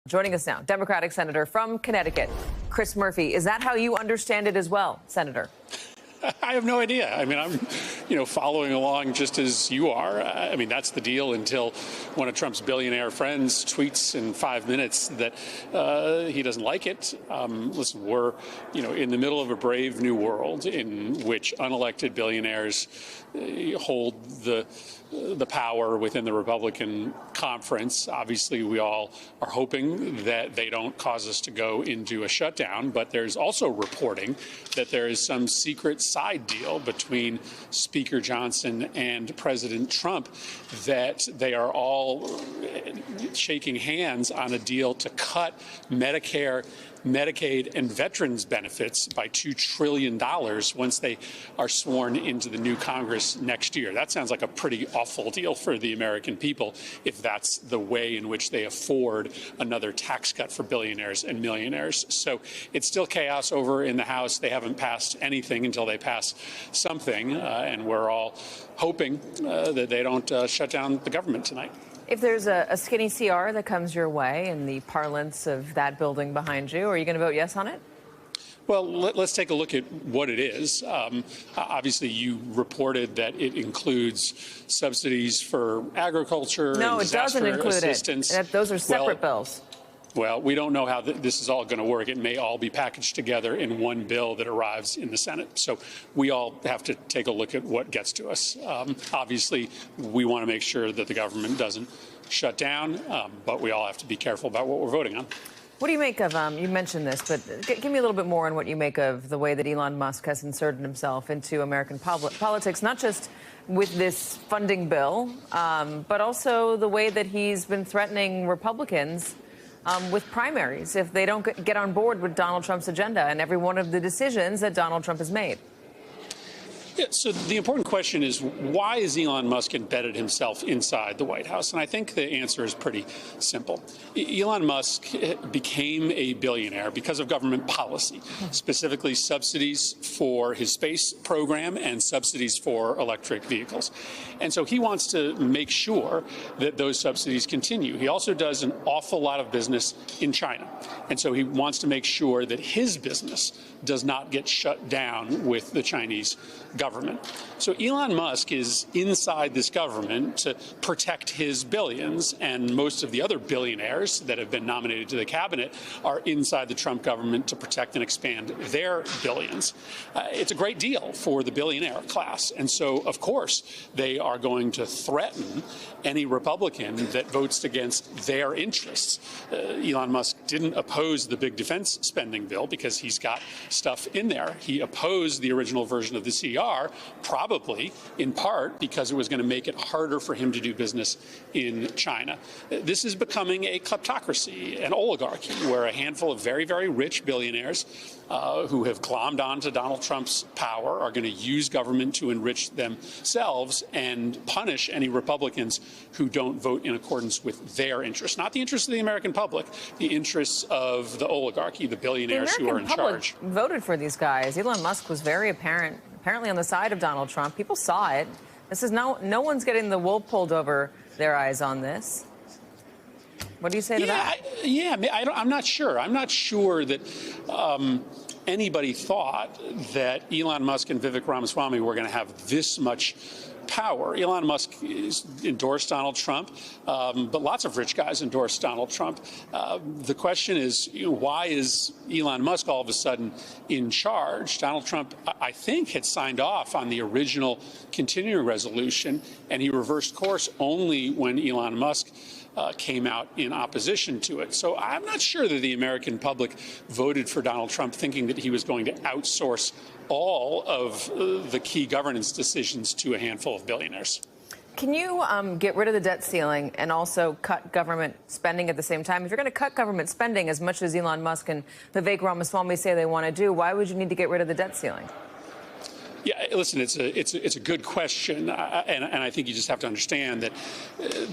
Joining us now, Democratic Senator from Connecticut, Chris Murphy. Is that how you understand it as well, Senator? I have no idea. I mean, I'm, following along just as you are. I mean, that's the deal until one of Trump's billionaire friends tweets in 5 minutes that he doesn't like it. Listen, we're, in the middle of a brave new world in which unelected billionaires hold the power within the Republican conference. Obviously, we all are hoping that they don't cause us to go into a shutdown, but there's also reporting that there is some secret side deal between Speaker Johnson and President Trump, that they are all shaking hands on a deal to cut Medicare, Medicaid, and veterans benefits by $2 trillion once they are sworn into the new Congress next year. That sounds like a pretty awful deal for the American people if that's the way in which they afford another tax cut for billionaires and millionaires. So it's still chaos over in the House. They haven't passed anything until they pass something, and we're all hoping that they don't shut down the government tonight. If there's a skinny CR that comes your way in the parlance of that building behind you, are you going to vote yes on it? Well, let's take a look at what it is. Obviously, you reported that it includes subsidies for agriculture. No, and it doesn't include assistance. it. Those are separate bills. Well, we don't know how this is all going to work. It may all be packaged together in one bill that arrives in the Senate. So we all have to take a look at what gets to us. Obviously, we want to make sure that the government doesn't shut down, but we all have to be careful about what we're voting on. What do you make of, you mentioned this, but give me a little bit more on what you make of the way that Elon Musk has inserted himself into American politics, not just with this funding bill, but also the way that he's been threatening Republicans with primaries if they don't get on board with Donald Trump's agenda and every one of the decisions that Donald Trump has made. Yeah, so the important question is, why has Elon Musk embedded himself inside the White House? And I think the answer is pretty simple. Elon Musk became a billionaire because of government policy, specifically subsidies for his space program and subsidies for electric vehicles. And so he wants to make sure that those subsidies continue. He also does an awful lot of business in China. And so he wants to make sure that his business does not get shut down with the Chinese government. So Elon Musk is inside this government to protect his billions, and most of the other billionaires that have been nominated to the cabinet are inside the Trump government to protect and expand their billions. It's a great deal for the billionaire class, and so, of course, they are going to threaten any Republican that votes against their interests. Elon Musk didn't oppose the big defense spending bill because he's got stuff in there. He opposed the original version of the CR, probably in part because it was going to make it harder for him to do business in China. This is becoming a kleptocracy, an oligarchy, where a handful of very, very rich billionaires who have glommed onto Donald Trump's power are going to use government to enrich themselves and punish any Republicans who don't vote in accordance with their interests, not the interests of the American public, the interests of the oligarchy, the billionaires who are in charge. Voted for these guys. Elon Musk was very apparently on the side of Donald Trump. People saw it. This is no one's getting the wool pulled over their eyes on this. What do you say to that? I'm not sure. I'm not sure that anybody thought that Elon Musk and Vivek Ramaswamy were going to have this much power. Elon Musk endorsed Donald Trump, but lots of rich guys endorsed Donald Trump. The question is, why is Elon Musk all of a sudden in charge? Donald Trump, I think, had signed off on the original continuing resolution, and he reversed course only when Elon Musk came out in opposition to it. So I'm not sure that the American public voted for Donald Trump thinking that he was going to outsource all of the key governance decisions to a handful of billionaires. Can you get rid of the debt ceiling and also cut government spending at the same time? If you're going to cut government spending as much as Elon Musk and Vivek Ramaswamy say they want to do, why would you need to get rid of the debt ceiling? Yeah, listen, it's a good question, and I think you just have to understand that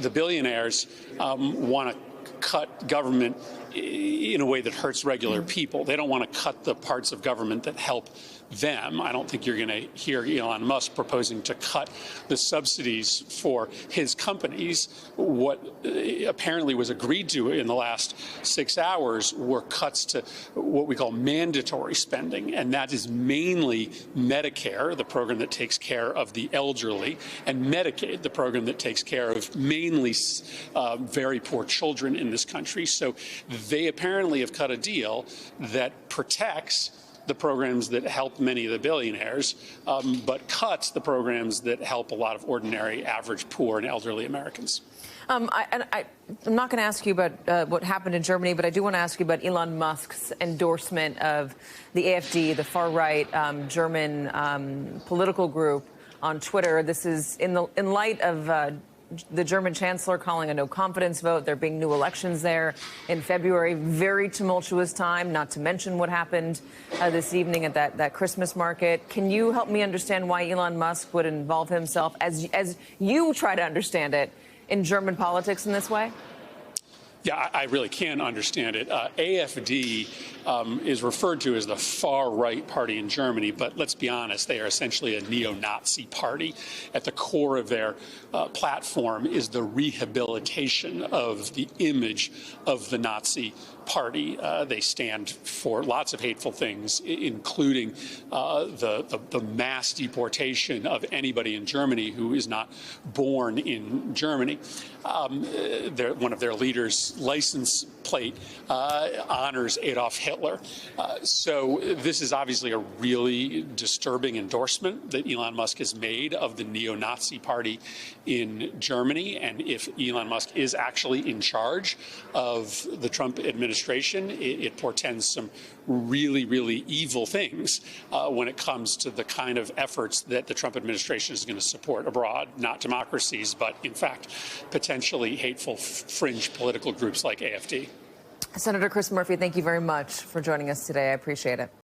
the billionaires want to cut government in a way that hurts regular people. They don't want to cut the parts of government that help them. I don't think you're going to hear Elon Musk proposing to cut the subsidies for his companies. What apparently was agreed to in the last 6 hours were cuts to what we call mandatory spending, and that is mainly Medicare, the program that takes care of the elderly, and Medicaid, the program that takes care of mainly very poor children in this country. So they apparently have cut a deal that protects the programs that help many of the billionaires, but cuts the programs that help a lot of ordinary, average, poor, and elderly Americans. I'm not going to ask you about what happened in Germany, but I do want to ask you about Elon Musk's endorsement of the AfD, the far-right German political group, on Twitter. This is in light of the German chancellor calling a no-confidence vote. There being new elections there in February. Very tumultuous time, not to mention what happened this evening at that Christmas market. Can you help me understand why Elon Musk would involve himself, as you try to understand it, in German politics in this way? Yeah, I really can understand it. AfD is referred to as the far-right party in Germany, but let's be honest, they are essentially a neo-Nazi party. At the core of their platform is the rehabilitation of the image of the Nazi party. They stand for lots of hateful things, including the mass deportation of anybody in Germany who is not born in Germany. One of their leaders' license plate honors Adolf Hitler. So this is obviously a really disturbing endorsement that Elon Musk has made of the neo-Nazi party in Germany. And if Elon Musk is actually in charge of the Trump administration, it portends some really, really evil things when it comes to the kind of efforts that the Trump administration is going to support abroad, not democracies, but in fact, potentially hateful fringe political groups like AfD. Senator Chris Murphy, thank you very much for joining us today. I appreciate it.